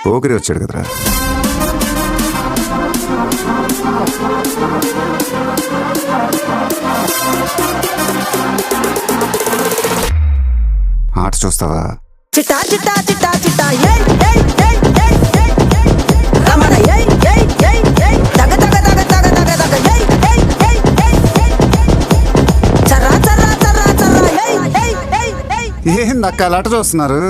పోకిరి వచ్చాడు కదరా. ఆట చూస్తావా? చిట్టా చిట్టా చిట్టా చిట్టా ఏయ్ ఏయ్ ఏయ్ ఏయ్ ఏయ్ రమణ ఏయ్ ఏయ్ ఏయ్ ఏయ్ దగ దగ దగ దగ దగ దగ ఏయ్ ఏయ్ ఏయ్ ఏయ్ చర్రా చర్రా చర్రా చర్రా ఏయ్ ఏయ్ ఏయ్ ఏయ్. ఏందక్క ఆట చూస్తున్నారు?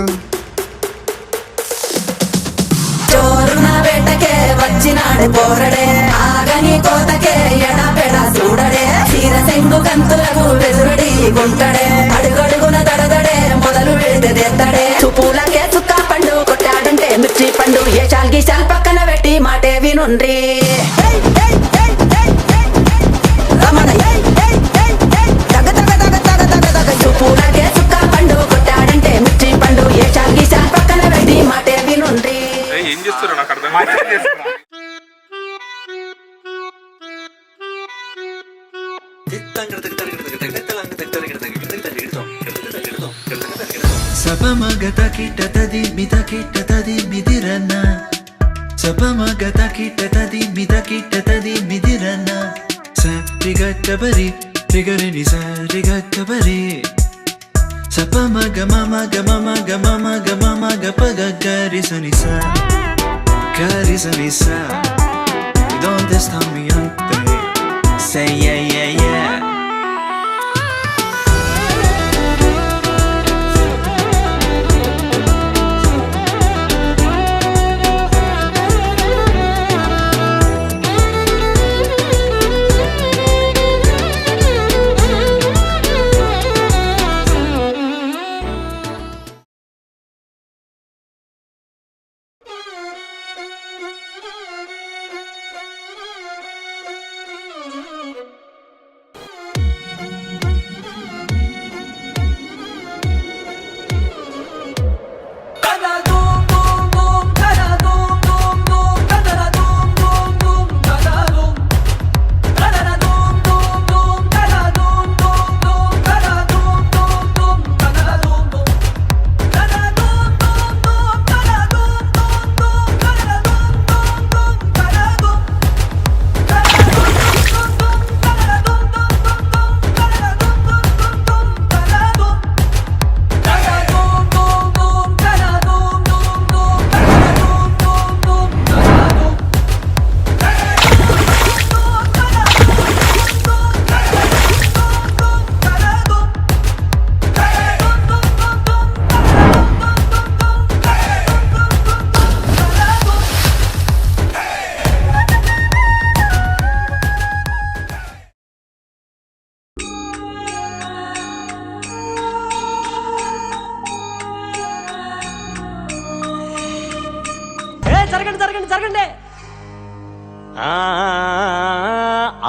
చోరున వేటకే వచ్చినాడు పోరడే, ఆగని కోతకే ఎడపెడ చూడడే, చీర సెంగు కంతులకు వెదురుడి గుంటడే, అడుగడుగున దడదడే మొదలు వెడితేత్తడే, చుపూలకే చుక్క పండు కొట్టాడంటే మిర్చి పండు, ఏ చాల్ గీశాల్ పక్కన పెట్టి మాటే వినుండ్రి. రమణ ఏయ్ ఏయ్ ఏయ్ ఏయ్ దగ దగ దగ దగ దగ దగ, చుపూలకే చుక్క పండు కొట్టాడంటే మిర్చి పండు, ఏ చాల్ గీశాల్ పక్కన పెట్టి మాటే వినుండ్రి. ఏం చేస్తున్నారు నాకు అర్థం సపమగత కిట్టతది మిత కిట్టతది మిదిరన్న, సపమగత కిట్టతది మిత కిట్టతది మిదిరన్న, సరిగట్టబరి రిగరిని సరిగట్టబరి, సపమగ మమ గ మమ గ మమ గ మమ గ పగ గరిసని స గరిసని స. ¿Dónde está mi ante? Say yeah yeah yeah.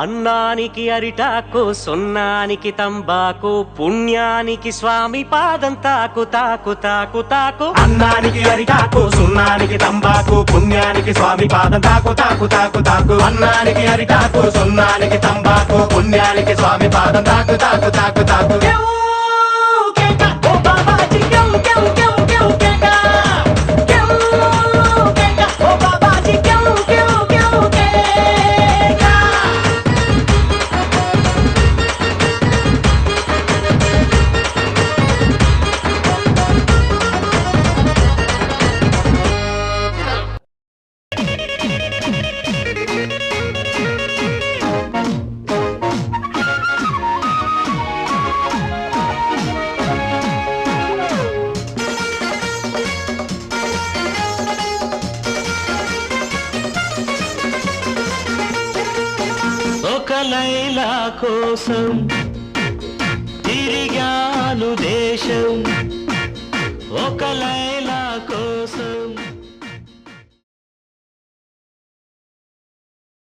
అన్నానికి అరిటాకు, సున్నానికి తంబాకు, పుణ్యానికి స్వామి పాదం తాకు తాకు తాకు తాకు. అన్నానికి అరిటాకు, సున్నానికి తంబాకు, పుణ్యానికి స్వామి పాదం తాకు తాకు తాకు తాకు. అన్నానికి అరిటాకు, సున్నానికి తంబాకు, పుణ్యానికి స్వామి పాదం తాకు తాకు తాకు తాకు. లైలా కోసం తిరిగాను దేశం, ఒక లైలా కోసం.